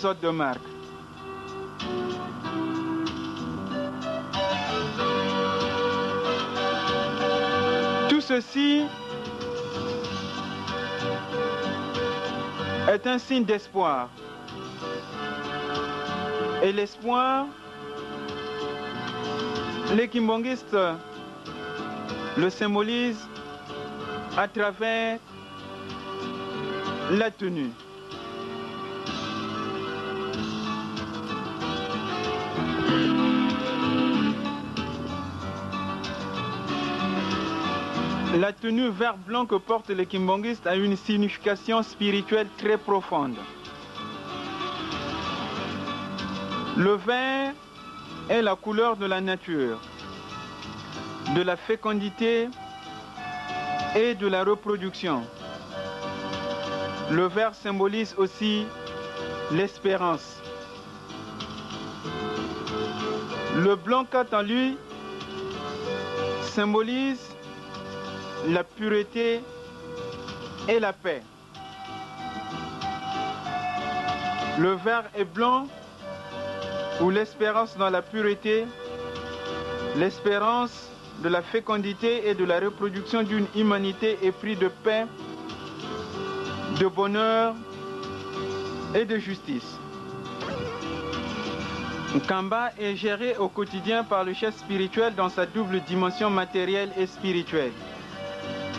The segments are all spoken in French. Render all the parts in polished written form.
sortes de marques. Tout ceci est un signe d'espoir. Et l'espoir, les kimbongistes le symbolisent à travers la tenue. La tenue vert-blanc que portent les kimbongistes a une signification spirituelle très profonde. Le vert est la couleur de la nature, de la fécondité et de la reproduction. Le vert symbolise aussi l'espérance. Le blanc, quant à lui, symbolise la pureté et la paix. Le vert et blanc, ou l'espérance dans la pureté, l'espérance de la fécondité et de la reproduction d'une humanité éprise de paix, de bonheur et de justice. Nkamba est géré au quotidien par le chef spirituel dans sa double dimension matérielle et spirituelle.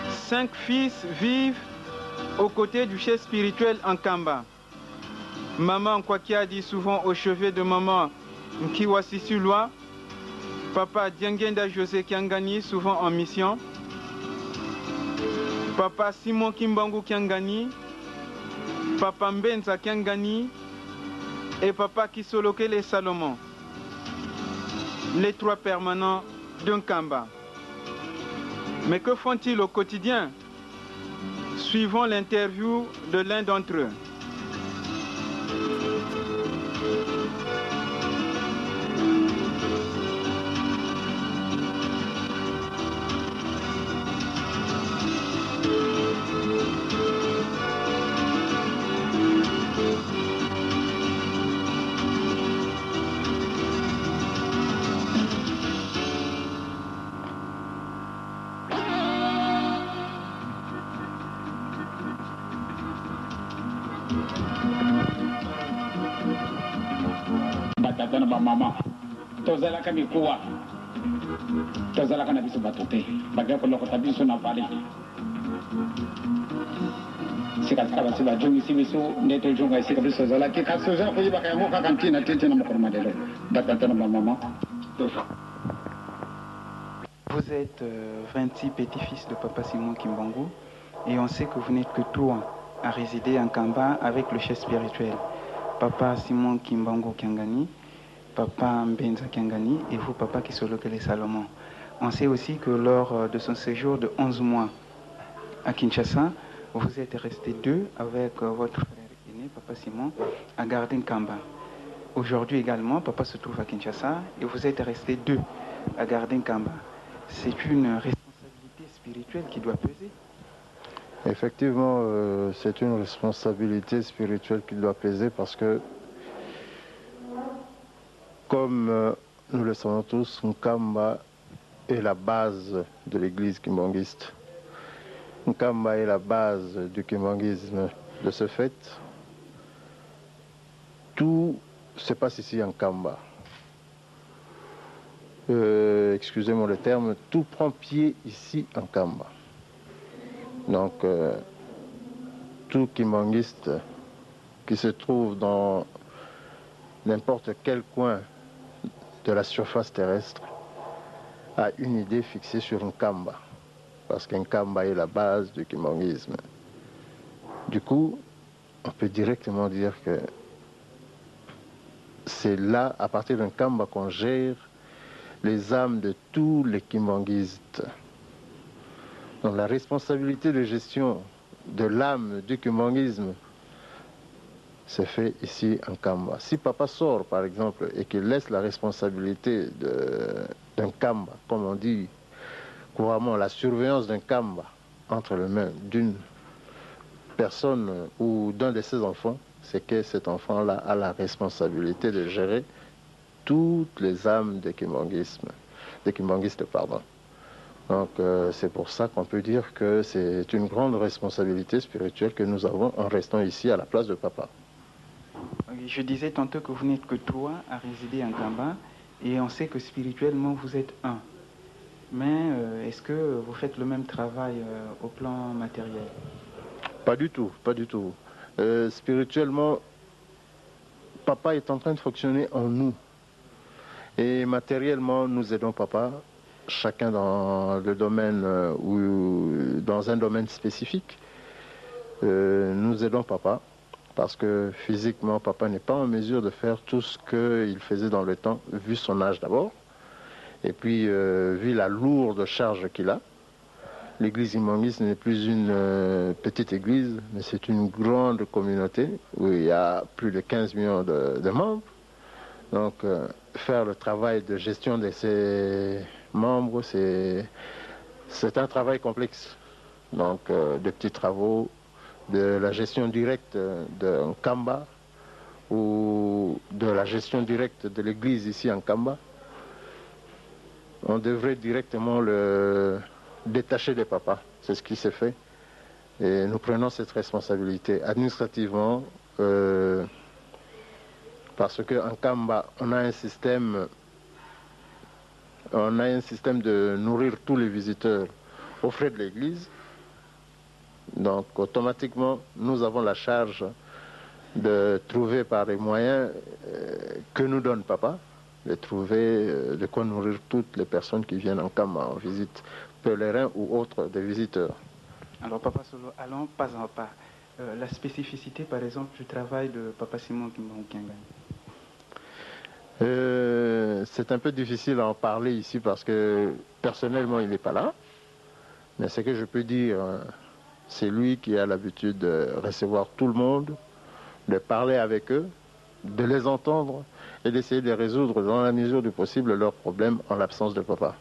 5 fils vivent aux côtés du chef spirituel Nkamba. Maman Nkwakia dit souvent au chevet de maman Nkiwa Sisulwa, papa Diangenda José Kiangani, souvent en mission, papa Simon Kimbangu Kiangani, papa Mbenza Kiangani et papa Kisolokele Salomon, les 3 permanents d'un Nkamba. Mais que font-ils au quotidien? Suivons l'interview de l'un d'entre eux. Batata na mama tozala ka mikuwa tozala ka na biso batote bagya ko lokota biso na vale sika sika basi bajongi si biso ndeto jonga sika biso zala ki kasoja ko yibaka yango ka kantina tete na mokoro madelo batata na mama. Vous êtes 26 petits-fils de papa Simon Kimbangu et on sait que vous n'êtes que 3 à résider en Nkamba avec le chef spirituel. Papa Simon Kimbangu Kiangani, papa Mbenza Kiangani et vous, papa Kisolokele Salomon. On sait aussi que lors de son séjour de 11 mois à Kinshasa, vous êtes restés 2 avec votre frère aîné, papa Simon, à garder Nkamba. Aujourd'hui également, papa se trouve à Kinshasa et vous êtes restés 2 à garder Nkamba. C'est une responsabilité spirituelle qui doit peser. Effectivement, c'est une responsabilité spirituelle qui doit peser parce que, comme nous le savons tous, Nkamba est la base de l'église kimbangiste. Nkamba est la base du kimbangisme. De ce fait, tout se passe ici en Nkamba. Excusez-moi le terme, tout prend pied ici en Nkamba. Donc, tout kimbangiste qui se trouve dans n'importe quel coin de la surface terrestre a une idée fixée sur Nkamba, parce qu'Nkamba est la base du kimbangisme. Du coup, on peut directement dire que c'est là, à partir d'un Nkamba, qu'on gère les âmes de tous les kimbangistes. Donc la responsabilité de gestion de l'âme du kimbangisme se fait ici en Nkamba. Si papa sort, par exemple, et qu'il laisse la responsabilité d'un Nkamba, comme on dit couramment, la surveillance d'un Nkamba entre les mains d'une personne ou d'un de ses enfants, c'est que cet enfant-là a la responsabilité de gérer toutes les âmes des kimbanguistes, pardon. Donc c'est pour ça qu'on peut dire que c'est une grande responsabilité spirituelle que nous avons en restant ici à la place de papa. Je disais tantôt que vous n'êtes que trois à résider en Kamba et on sait que spirituellement vous êtes un. Mais est-ce que vous faites le même travail au plan matériel? Pas du tout, pas du tout. Spirituellement, papa est en train de fonctionner en nous. Et matériellement, nous aidons papa, chacun dans le domaine ou dans un domaine spécifique. Nous aidons papa parce que physiquement, papa n'est pas en mesure de faire tout ce qu'il faisait dans le temps, vu son âge d'abord, et puis vu la lourde charge qu'il a. L'église Imbanguiste n'est plus une petite église, mais c'est une grande communauté où il y a plus de 15 millions de membres. Donc, faire le travail de gestion de ces membres, c'est un travail complexe. Donc, de petits travaux, de la gestion directe d'un Kamba ou de la gestion directe de l'église ici en Kamba. On devrait directement le détacher des papas. C'est ce qui s'est fait. Et nous prenons cette responsabilité administrativement parce qu'en Kamba, on a un système de nourrir tous les visiteurs aux frais de l'église. Donc automatiquement, nous avons la charge de trouver par les moyens que nous donne papa, de trouver de quoi nourrir toutes les personnes qui viennent en Kamba en visite, pèlerins ou autres des visiteurs. Alors Papa Solo, allons pas en pas. La spécificité par exemple du travail de Papa Simon Kimbangu Kiangani. C'est un peu difficile à en parler ici parce que personnellement il n'est pas là. Mais ce que je peux dire, c'est lui qui a l'habitude de recevoir tout le monde, de parler avec eux, de les entendre et d'essayer de résoudre dans la mesure du possible leurs problèmes en l'absence de papa.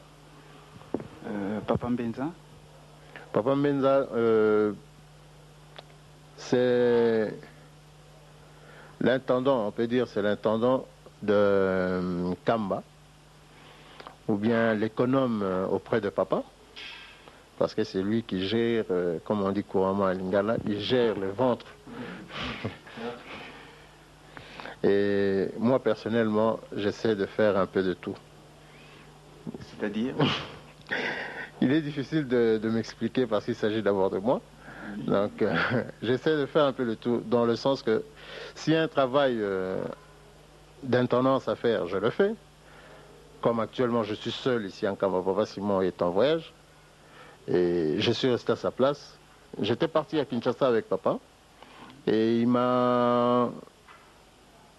Papa Mbenza? Papa Mbenza, c'est l'intendant, on peut dire, c'est l'intendant de Kamba, ou bien l'économe auprès de papa, parce que c'est lui qui gère, comme on dit couramment à Lingala, il gère le ventre. Et moi, personnellement, j'essaie de faire un peu de tout. C'est-à-dire? Il est difficile de m'expliquer parce qu'il s'agit d'abord de moi. Donc, j'essaie de faire un peu de tout, dans le sens que s'il y a un travail d'intendance à faire, je le fais. Comme actuellement, je suis seul ici en Kamba, papa Simon est en voyage. Et je suis resté à sa place. J'étais parti à Kinshasa avec papa. Et il m'a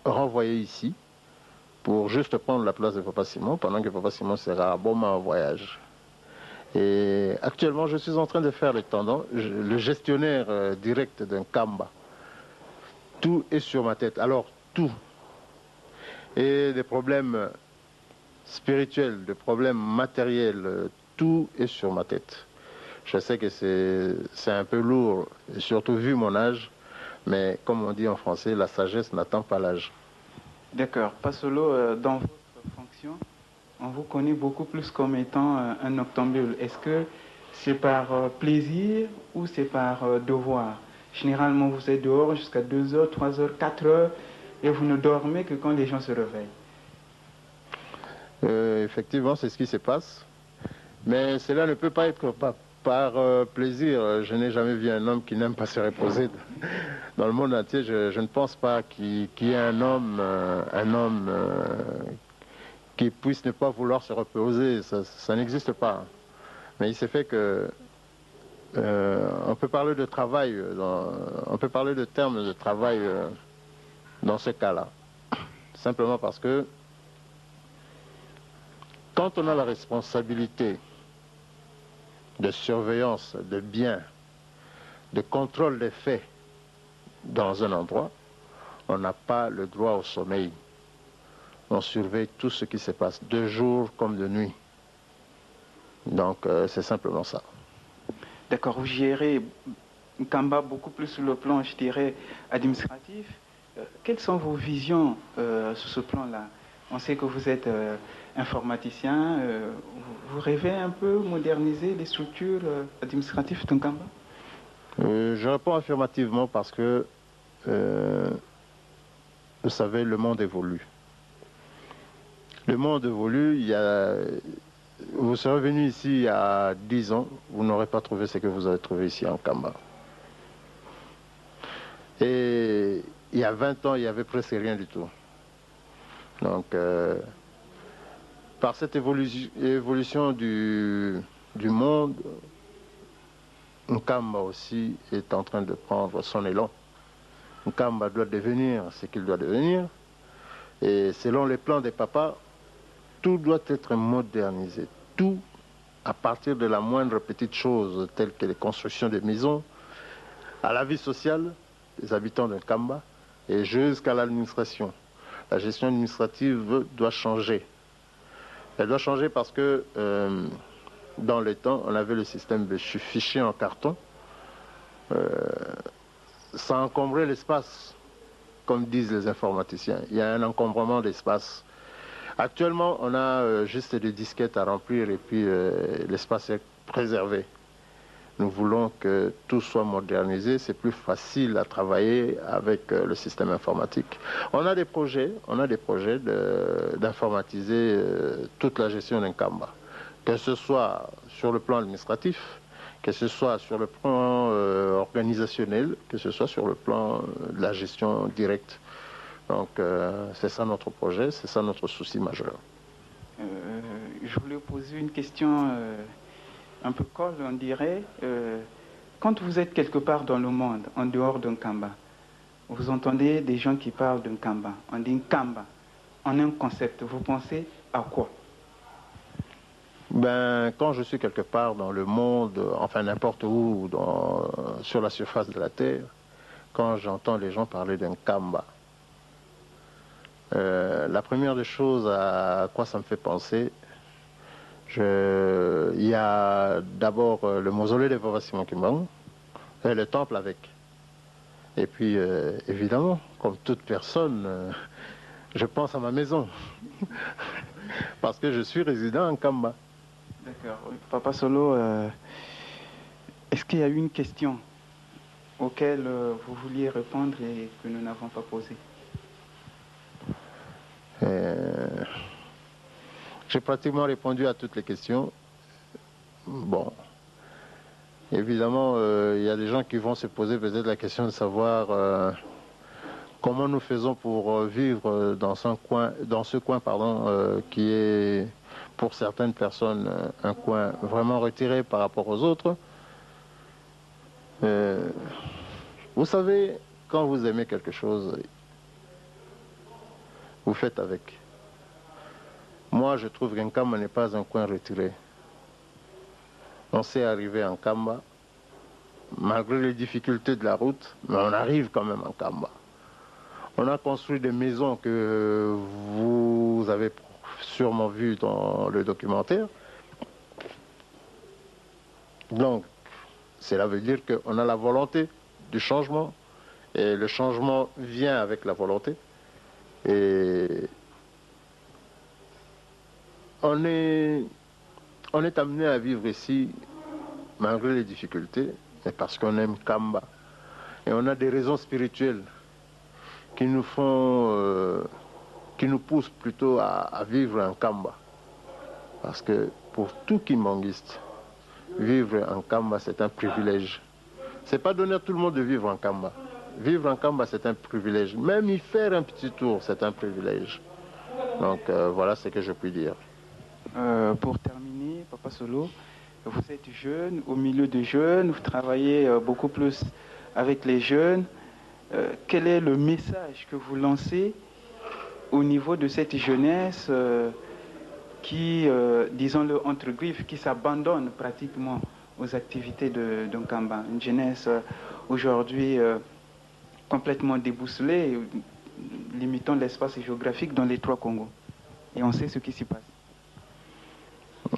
renvoyé ici pour juste prendre la place de papa Simon pendant que papa Simon sera à Boma en voyage. Et actuellement, je suis en train de faire le gestionnaire direct d'un Kamba. Tout est sur ma tête. Alors, tout. Et des problèmes spirituels, des problèmes matériels, tout est sur ma tête. Je sais que c'est un peu lourd, surtout vu mon âge, mais comme on dit en français, la sagesse n'attend pas l'âge. D'accord. Pas solo, dans votre fonction, on vous connaît beaucoup plus comme étant un noctambule. Est-ce que c'est par plaisir ou c'est par devoir? Généralement, vous êtes dehors jusqu'à 2 heures, 3 heures, 4 heures et vous ne dormez que quand les gens se réveillent. Effectivement, c'est ce qui se passe. Mais cela ne peut pas être par plaisir. Je n'ai jamais vu un homme qui n'aime pas se reposer. Dans le monde entier, je ne pense pas qu'il y ait un homme qui puisse ne pas vouloir se reposer. Ça n'existe pas. Mais il s'est fait que on peut parler de travail, on peut parler de termes de travail dans ce cas-là. Simplement parce que quand on a la responsabilité de surveillance, de biens, de contrôle des faits dans un endroit, on n'a pas le droit au sommeil. On surveille tout ce qui se passe, de jour comme de nuit. Donc c'est simplement ça. D'accord, vous gérez Kamba beaucoup plus sur le plan, je dirais, administratif, Quelles sont vos visions sur ce plan-là? On sait que vous êtes informaticien. Vous rêvez un peu moderniser les structures administratives de Nkamba? Je réponds affirmativement parce que, vous savez, le monde évolue. Le monde évolue. Vous serez venu ici il y a 10 ans, vous n'aurez pas trouvé ce que vous avez trouvé ici en Nkamba. Et il y a 20 ans, il n'y avait presque rien du tout. Donc, par cette évolution du monde, Nkamba aussi est en train de prendre son élan. Nkamba doit devenir ce qu'il doit devenir. Et selon les plans des papas, tout doit être modernisé. Tout, à partir de la moindre petite chose, telle que les constructions de maisons, à la vie sociale des habitants de Nkamba et jusqu'à l'administration. La gestion administrative doit changer. Elle doit changer parce que dans le temps, on avait le système de fichiers en carton. Ça encombrait l'espace, comme disent les informaticiens. Il y a un encombrement d'espace. Actuellement, on a juste des disquettes à remplir et puis l'espace est préservé. Nous voulons que tout soit modernisé, c'est plus facile à travailler avec le système informatique. On a des projets d'informatiser toute la gestion d'un Nkamba, que ce soit sur le plan administratif, que ce soit sur le plan organisationnel, que ce soit sur le plan de la gestion directe. Donc c'est ça notre projet, c'est ça notre souci majeur. Je voulais poser une question un peu colle, on dirait. Quand vous êtes quelque part dans le monde, en dehors d'un Nkamba, vous entendez des gens qui parlent d'un Nkamba. On dit Nkamba, en un concept. Vous pensez à quoi? Ben, quand je suis quelque part dans le monde, enfin n'importe où, sur la surface de la Terre, quand j'entends les gens parler d'un Nkamba, la première des choses à quoi ça me fait penser, il y a d'abord le mausolée de Papa Simon Kimbangu et le temple avec. Et puis, évidemment, comme toute personne, je pense à ma maison. Parce que je suis résident en Nkamba. D'accord. Papa Solo, est-ce qu'il y a eu une question auquel vous vouliez répondre et que nous n'avons pas posée? J'ai pratiquement répondu à toutes les questions. Bon, évidemment, il y a des gens qui vont se poser peut-être la question de savoir comment nous faisons pour vivre dans ce coin, qui est pour certaines personnes un coin vraiment retiré par rapport aux autres. Vous savez, quand vous aimez quelque chose, vous faites avec. Moi, je trouve qu'un Nkamba n'est pas un coin retiré. On s'est arrivé en Nkamba, malgré les difficultés de la route, mais on arrive quand même en Nkamba. On a construit des maisons que vous avez sûrement vues dans le documentaire. Donc, cela veut dire qu'on a la volonté du changement, et le changement vient avec la volonté. Et on est amené à vivre ici, malgré les difficultés, mais parce qu'on aime Nkamba. Et on a des raisons spirituelles qui nous poussent plutôt à vivre en Nkamba. Parce que pour tout Kimbanguiste, vivre en Nkamba, c'est un privilège. C'est pas donné à tout le monde de vivre en Nkamba. Vivre en Nkamba, c'est un privilège. Même y faire un petit tour, c'est un privilège. Donc voilà ce que je puis dire. Pour terminer, Papa Solo, vous êtes jeune, au milieu de jeunes, vous travaillez beaucoup plus avec les jeunes. Quel est le message que vous lancez au niveau de cette jeunesse qui, disons-le entre griffes, qui s'abandonne pratiquement aux activités de Nkamba? Une jeunesse aujourd'hui complètement déboussolée, limitant l'espace géographique dans les 3 Congos. Et on sait ce qui s'y passe.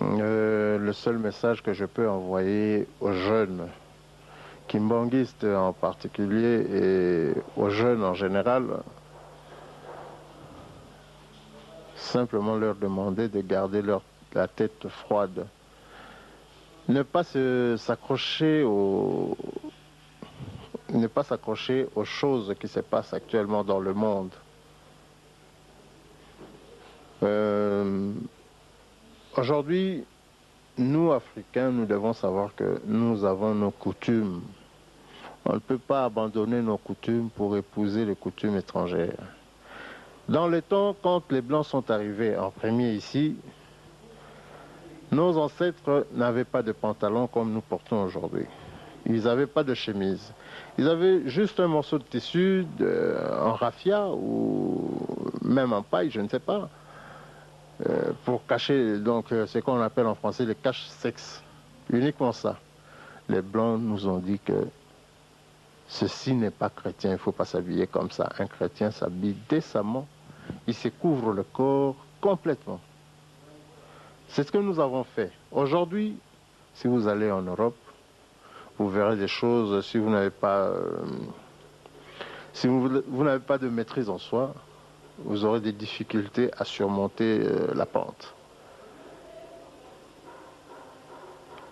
Le seul message que je peux envoyer aux jeunes kimbanguistes en particulier et aux jeunes en général, simplement leur demander de garder la tête froide. Ne pas s'accrocher aux choses qui se passent actuellement dans le monde. Aujourd'hui, nous, Africains, nous devons savoir que nous avons nos coutumes. On ne peut pas abandonner nos coutumes pour épouser les coutumes étrangères. Dans le temps, quand les Blancs sont arrivés en premier ici, nos ancêtres n'avaient pas de pantalon comme nous portons aujourd'hui. Ils n'avaient pas de chemise. Ils avaient juste un morceau de tissu en raffia ou même en paille, je ne sais pas, pour cacher donc ce qu'on appelle en français les cache-sexe. Uniquement ça. Les Blancs nous ont dit que ceci n'est pas chrétien, il ne faut pas s'habiller comme ça. Un chrétien s'habille décemment, il se couvre le corps complètement. C'est ce que nous avons fait. Aujourd'hui, si vous allez en Europe, vous verrez des choses, si vous n'avez pas, vous n'avez pas de maîtrise en soi, vous aurez des difficultés à surmonter la pente.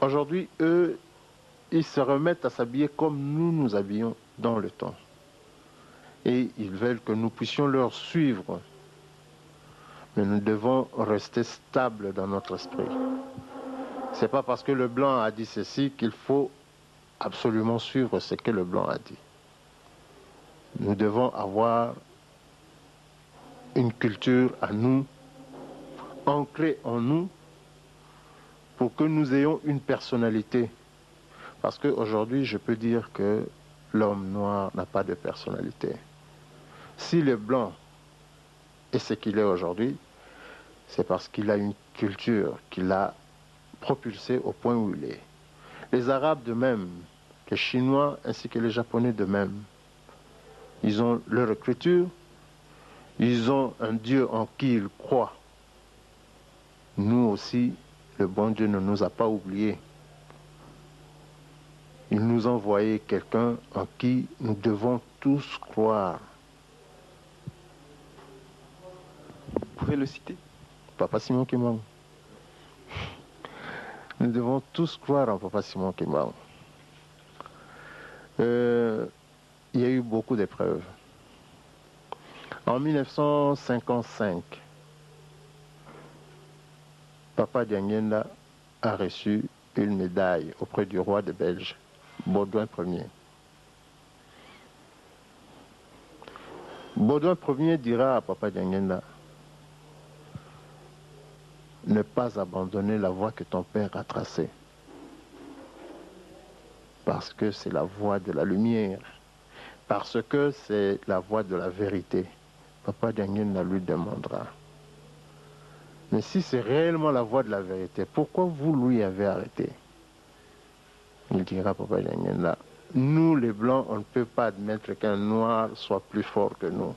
Aujourd'hui, eux, ils se remettent à s'habiller comme nous nous habillions dans le temps. Et ils veulent que nous puissions leur suivre. Mais nous devons rester stables dans notre esprit. Ce n'est pas parce que le blanc a dit ceci qu'il faut absolument suivre ce que le blanc a dit. Nous devons avoir une culture à nous, ancrée en nous, pour que nous ayons une personnalité. Parce qu'aujourd'hui, je peux dire que l'homme noir n'a pas de personnalité. Si le blanc est ce qu'il est aujourd'hui, c'est parce qu'il a une culture qui l'a propulsé au point où il est. Les Arabes de même, les Chinois ainsi que les Japonais de même, ils ont leur écriture, ils ont un Dieu en qui ils croient. Nous aussi, le bon Dieu ne nous a pas oubliés. Il nous a envoyé quelqu'un en qui nous devons tous croire. Vous pouvez le citer? Papa Simon Kimbangu. Nous devons tous croire en Papa Simon Kimbangu. Il y a eu beaucoup d'épreuves. En 1955, Papa Diangenda a reçu une médaille auprès du roi de Belge, Baudouin Ier. Baudouin Ier dira à Papa Diangenda: ne pas abandonner la voie que ton père a tracée. Parce que c'est la voie de la lumière. Parce que c'est la voie de la vérité. Papa Diangenda lui demandera: mais si c'est réellement la voie de la vérité, pourquoi vous lui avez arrêté? Il dira, Papa Diangenda: nous les Blancs, on ne peut pas admettre qu'un Noir soit plus fort que nous.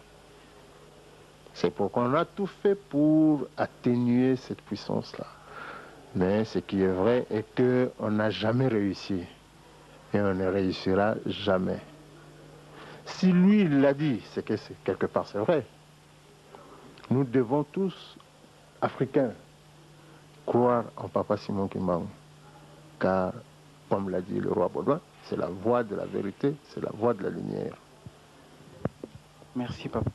C'est pourquoi on a tout fait pour atténuer cette puissance-là. Mais ce qui est vrai est qu'on n'a jamais réussi. Et on ne réussira jamais. Si lui, il l'a dit, c'est que quelque part c'est vrai. Nous devons tous, Africains, croire en Papa Simon Kimbangu. Car, comme l'a dit le roi Baudouin, c'est la voie de la vérité, c'est la voie de la lumière. Merci, Papa.